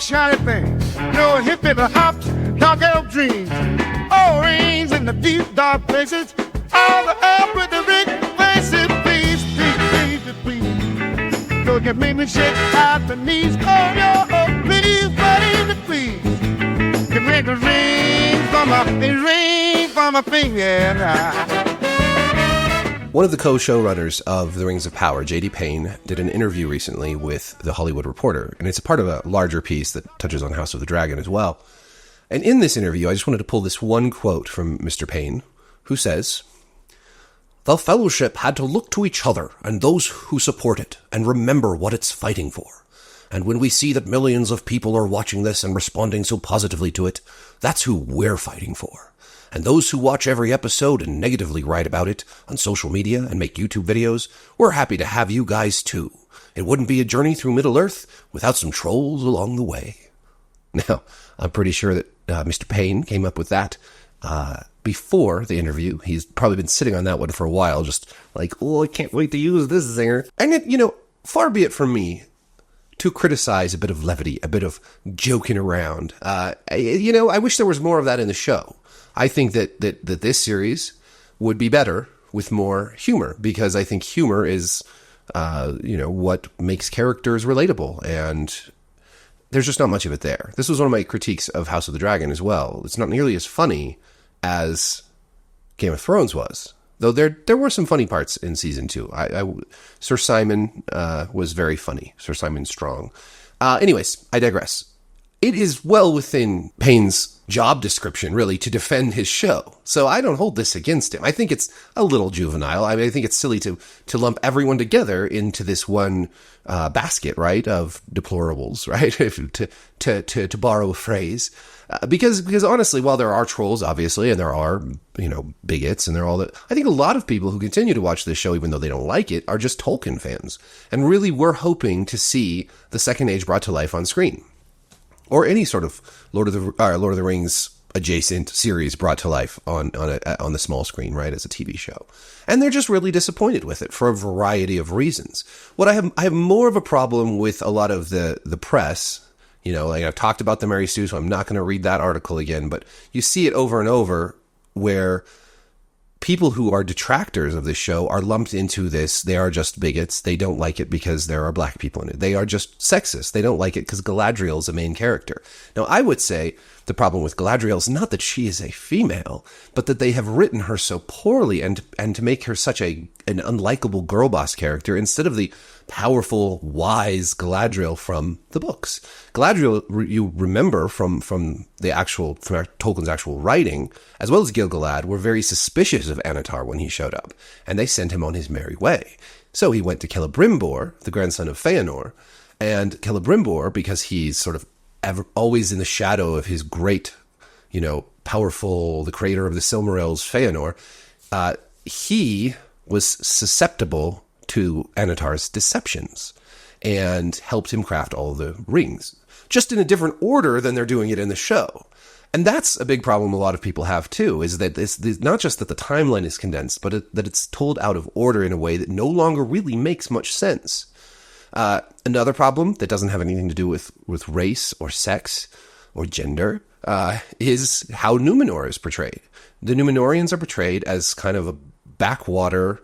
shiny things. No hippie, the hops, dark elf dreams. Orange in the deep, dark places. All the up with the big faces. Please, please, please, please. Don't get me to shake out the knees. Oh, yo, oh, please, buddy, please. Give me the ring for my finger. One of the co-showrunners of The Rings of Power, J.D. Payne, did an interview recently with The Hollywood Reporter, and it's a part of a larger piece that touches on House of the Dragon as well. And in this interview, I just wanted to pull this one quote from Mr. Payne, who says, "The Fellowship had to look to each other and those who support it and remember what it's fighting for. And when we see that millions of people are watching this and responding so positively to it, that's who we're fighting for. And those who watch every episode and negatively write about it on social media and make YouTube videos, we're happy to have you guys too. It wouldn't be a journey through Middle-earth without some trolls along the way." Now, I'm pretty sure that Mr. Payne came up with that before the interview. He's probably been sitting on that one for a while, just like, oh, I can't wait to use this zinger. And it, far be it from me to criticize a bit of levity, a bit of joking around. I wish there was more of that in the show. I think that this series would be better with more humor, because I think humor is, what makes characters relatable, and there's just not much of it there. This was one of my critiques of House of the Dragon as well. It's not nearly as funny as Game of Thrones was, though there were some funny parts in season 2. Sir Simon was very funny, Sir Simon Strong. Anyways, I digress. It is well within Payne's job description, really, to defend his show. So I don't hold this against him. I think it's a little juvenile. I think it's silly to lump everyone together into this one basket, right, of deplorables, right, to borrow a phrase. Because honestly, while there are trolls, obviously, and there are, bigots, and they're all that, I think a lot of people who continue to watch this show, even though they don't like it, are just Tolkien fans. And really, we're hoping to see the Second Age brought to life on screen, or any sort of Lord of the Rings adjacent series brought to life on the small screen, right, as a TV show. And they're just really disappointed with it for a variety of reasons. What I have more of a problem with a lot of the press, like I've talked about the Mary Sue, so I'm not going to read that article again, but you see it over and over where people who are detractors of this show are lumped into this. They are just bigots. They don't like it because there are black people in it. They are just sexist. They don't like it because Galadriel is a main character. Now, I would say the problem with Galadriel is not that she is a female, but that they have written her so poorly and to make her such an unlikable girl boss character instead of the powerful, wise Galadriel from the books. Galadriel, you remember from Tolkien's actual writing, as well as Gil-galad, were very suspicious of Annatar when he showed up, and they sent him on his merry way. So he went to Celebrimbor, the grandson of Feanor, and Celebrimbor, because he's sort of always in the shadow of his great, powerful, the creator of the Silmarils, Feanor, he was susceptible to Annatar's deceptions and helped him craft all the rings, just in a different order than they're doing it in the show. And that's a big problem a lot of people have too, is that it's not just that the timeline is condensed, but that it's told out of order in a way that no longer really makes much sense. Another problem that doesn't have anything to do with race or sex or gender is how Numenor is portrayed. The Numenorians are portrayed as kind of a backwater,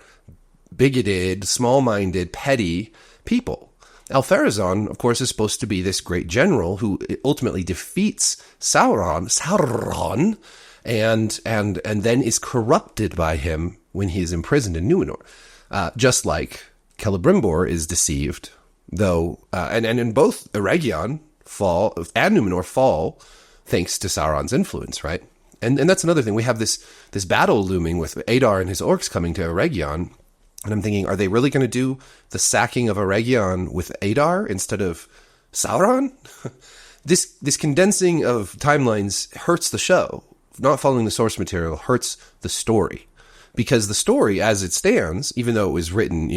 bigoted, small-minded, petty people. Alpharazon, of course, is supposed to be this great general who ultimately defeats Sauron, and then is corrupted by him when he is imprisoned in Numenor. Just like Celebrimbor is deceived, though, and in both Eregion fall and Numenor fall thanks to Sauron's influence, right? And that's another thing. We have this battle looming with Adar and his orcs coming to Eregion. And I'm thinking, are they really going to do the sacking of Eregion with Adar instead of Sauron? This condensing of timelines hurts the show. Not following the source material hurts the story. Because the story, as it stands, even though it was written,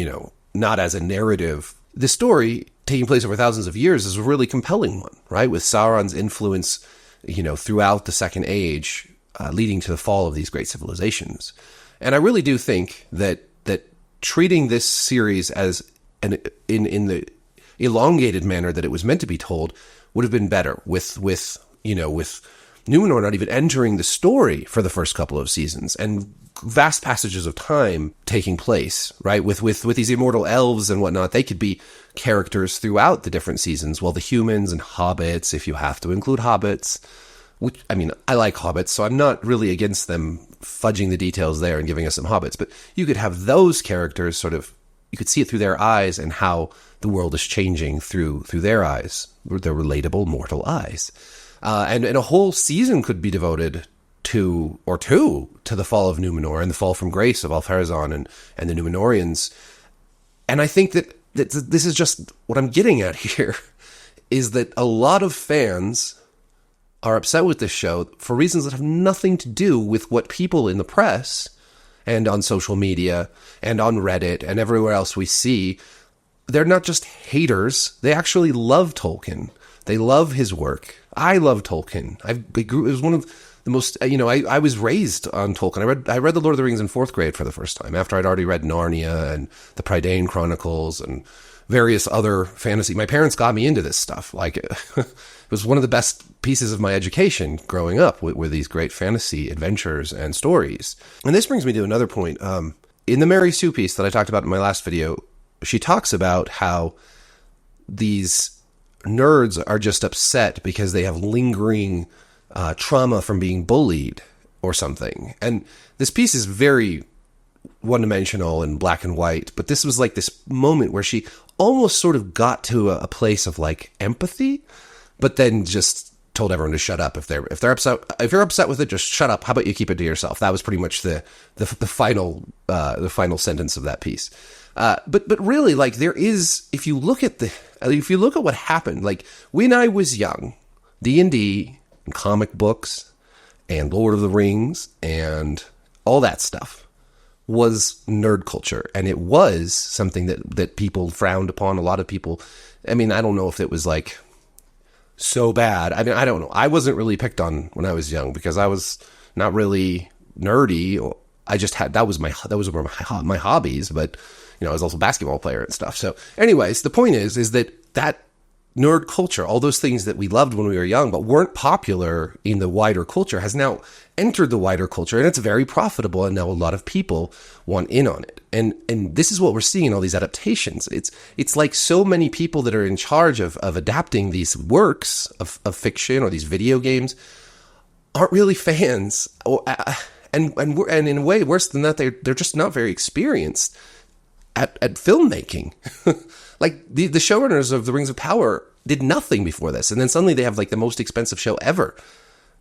not as a narrative, the story taking place over thousands of years is a really compelling one, right? With Sauron's influence, throughout the Second Age, leading to the fall of these great civilizations. And I really do think that treating this series as in the elongated manner that it was meant to be told would have been better with Numenor not even entering the story for the first couple of seasons, and vast passages of time taking place, right? With these immortal elves and whatnot, they could be characters throughout the different seasons. Well, the humans and hobbits, if you have to include hobbits, which, I mean, I like hobbits, so I'm not really against them fudging the details there and giving us some hobbits, but you could have those characters sort of, you could see it through their eyes and how the world is changing through their eyes, their relatable mortal eyes. And a whole season could be devoted to the fall of Numenor and the fall from grace of Alpharazon and the Numenorians. And I think that this is just what I'm getting at here, is that a lot of fans are upset with this show for reasons that have nothing to do with what people in the press and on social media and on Reddit and everywhere else we see. They're not just haters. They actually love Tolkien. They love his work. I love Tolkien. It was one of the most, I was raised on Tolkien. I read The Lord of the Rings in 4th grade for the first time, after I'd already read Narnia and the Prydain Chronicles and various other fantasy. My parents got me into this stuff. Like, it was one of the best pieces of my education growing up, were these great fantasy adventures and stories. And this brings me to another point. In the Mary Sue piece that I talked about in my last video, she talks about how these nerds are just upset because they have lingering trauma from being bullied or something. And this piece is very one-dimensional and black and white, but this was like this moment where she almost sort of got to a place of like empathy, but then just told everyone to shut up. If they're upset, if you're upset with it, just shut up. How about you keep it to yourself? That was pretty much the final sentence of that piece. But really, like, there is, if you look at what happened, like when I was young, D&D and comic books and Lord of the Rings and all that stuff was nerd culture, and it was something that people frowned upon. A lot of people, I mean, I don't know if it was like so bad. I mean, I don't know. I wasn't really picked on when I was young because I was not really nerdy. I just had, that was my hobbies, but I was also a basketball player and stuff. So anyways, the point is that nerd culture, all those things that we loved when we were young but weren't popular in the wider culture, has now entered the wider culture, and it's very profitable, and now a lot of people want in on it. And this is what we're seeing in all these adaptations. It's like so many people that are in charge of adapting these works of fiction or these video games aren't really fans, and in a way worse than that, they're just not very experienced at filmmaking. Like the showrunners of The Rings of Power did nothing before this, and then suddenly they have like the most expensive show ever.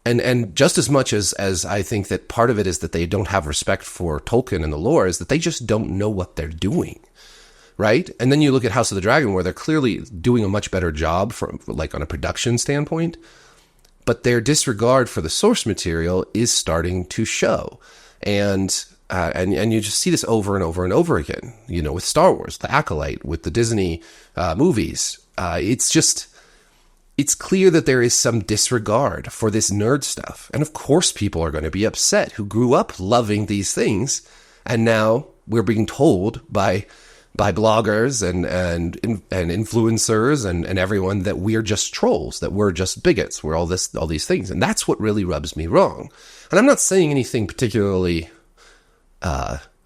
And just as much as I think that part of it is that they don't have respect for Tolkien and the lore, is that they just don't know what they're doing, right? And then you look at House of the Dragon, where they're clearly doing a much better job from like on a production standpoint, but their disregard for the source material is starting to show. And you just see this over and over and over again, with Star Wars, The Acolyte, with the Disney movies. It's clear that there is some disregard for this nerd stuff. And of course people are going to be upset who grew up loving these things. And now we're being told by bloggers and influencers and everyone that we're just trolls, that we're just bigots, we're all these things. And that's what really rubs me wrong. And I'm not saying anything particularly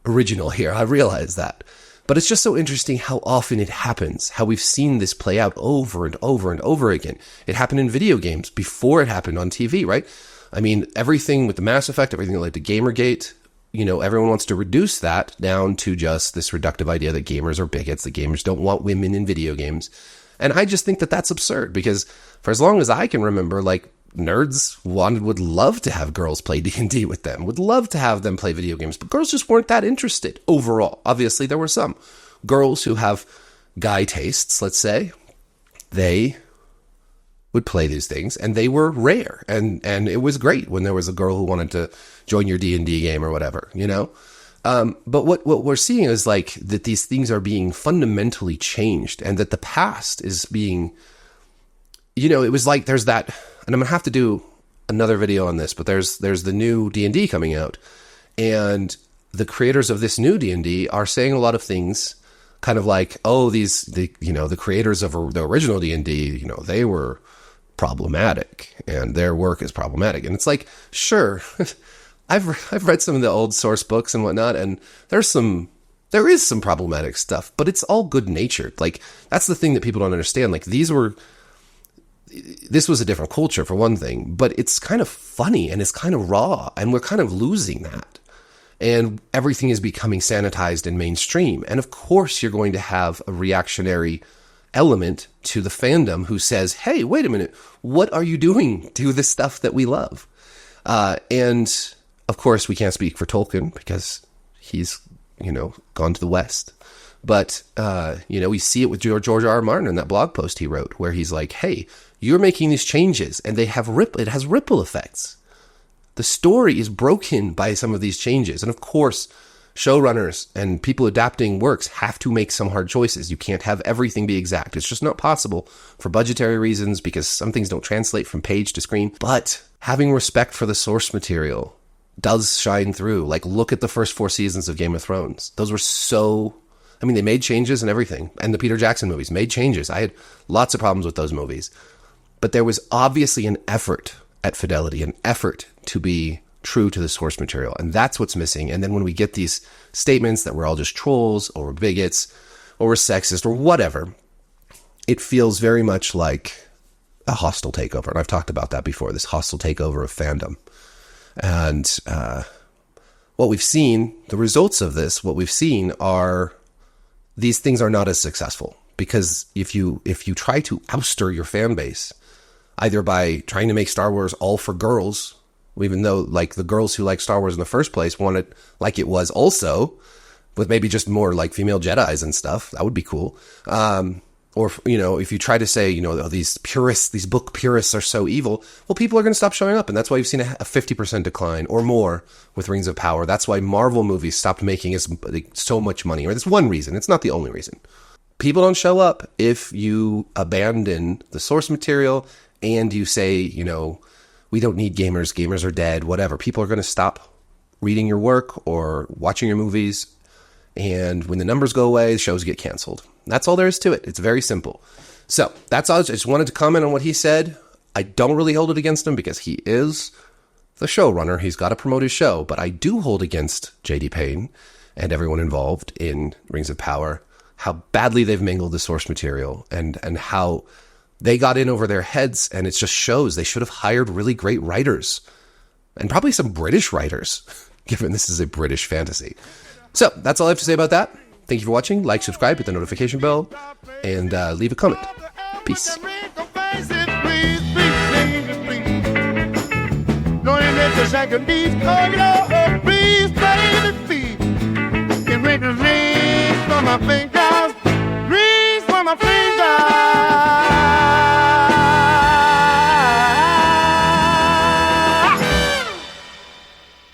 original here. I realize that. But it's just so interesting how often it happens, how we've seen this play out over and over and over again. It happened in video games before it happened on TV, right? I mean, everything with the Mass Effect, everything that led to Gamergate, everyone wants to reduce that down to just this reductive idea that gamers are bigots, that gamers don't want women in video games. And I just think that that's absurd, because for as long as I can remember, like, nerds would love to have girls play D&D with them, would love to have them play video games, but girls just weren't that interested overall. Obviously, there were some girls who have guy tastes, let's say. They would play these things, and they were rare, and it was great when there was a girl who wanted to join your D&D game or whatever, But what we're seeing is like that these things are being fundamentally changed, and that the past is being, it was like there's that. And I'm going to have to do another video on this, but there's the new D&D coming out, and the creators of this new D&D are saying a lot of things kind of like, oh, the creators of the original D&D, they were problematic, and their work is problematic. And it's like, sure, I've read some of the old source books and whatnot, and there is some problematic stuff, but it's all good natured. Like, that's the thing that people don't understand. Like, this was a different culture for one thing, but it's kind of funny and it's kind of raw, and we're kind of losing that. And everything is becoming sanitized and mainstream. And of course, you're going to have a reactionary element to the fandom who says, hey, wait a minute, what are you doing to the stuff that we love? And of course, we can't speak for Tolkien because he's, gone to the West. But, we see it with George R.R. Martin in that blog post he wrote, where he's like, hey, you're making these changes and it has ripple effects. The story is broken by some of these changes. And of course, showrunners and people adapting works have to make some hard choices. You can't have everything be exact. It's just not possible for budgetary reasons, because some things don't translate from page to screen. But having respect for the source material does shine through. Like, look at the first 4 seasons of Game of Thrones. Those were they made changes and everything. And the Peter Jackson movies made changes. I had lots of problems with those movies. But there was obviously an effort at fidelity, an effort to be true to the source material. And that's what's missing. And then when we get these statements that we're all just trolls or we're bigots or we're sexist or whatever, it feels very much like a hostile takeover. And I've talked about that before, this hostile takeover of fandom. And what we've seen, the results of this, what we've seen are these things are not as successful. Because if you try to ouster your fan base, either by trying to make Star Wars all for girls, even though like the girls who like Star Wars in the first place want it like it was also, with maybe just more like female Jedis and stuff, that would be cool. Or, if you try to say, these purists, these book purists are so evil, well, people are going to stop showing up. And that's why you've seen a 50% decline or more with Rings of Power. That's why Marvel movies stopped making so much money. Or that's one reason. It's not the only reason. People don't show up if you abandon the source material and you say, we don't need gamers. Gamers are dead, whatever. People are going to stop reading your work or watching your movies. And when the numbers go away, shows get canceled. That's all there is to it. It's very simple. So that's all. I just wanted to comment on what he said. I don't really hold it against him because he is the showrunner. He's got to promote his show. But I do hold against JD Payne and everyone involved in Rings of Power how badly they've mangled the source material and how they got in over their heads. And it just shows they should have hired really great writers and probably some British writers, given this is a British fantasy. So that's all I have to say about that. Thank you for watching. Like, subscribe, hit the notification bell, and leave a comment. Peace. Please, baby, please. Get ready to rain from my face.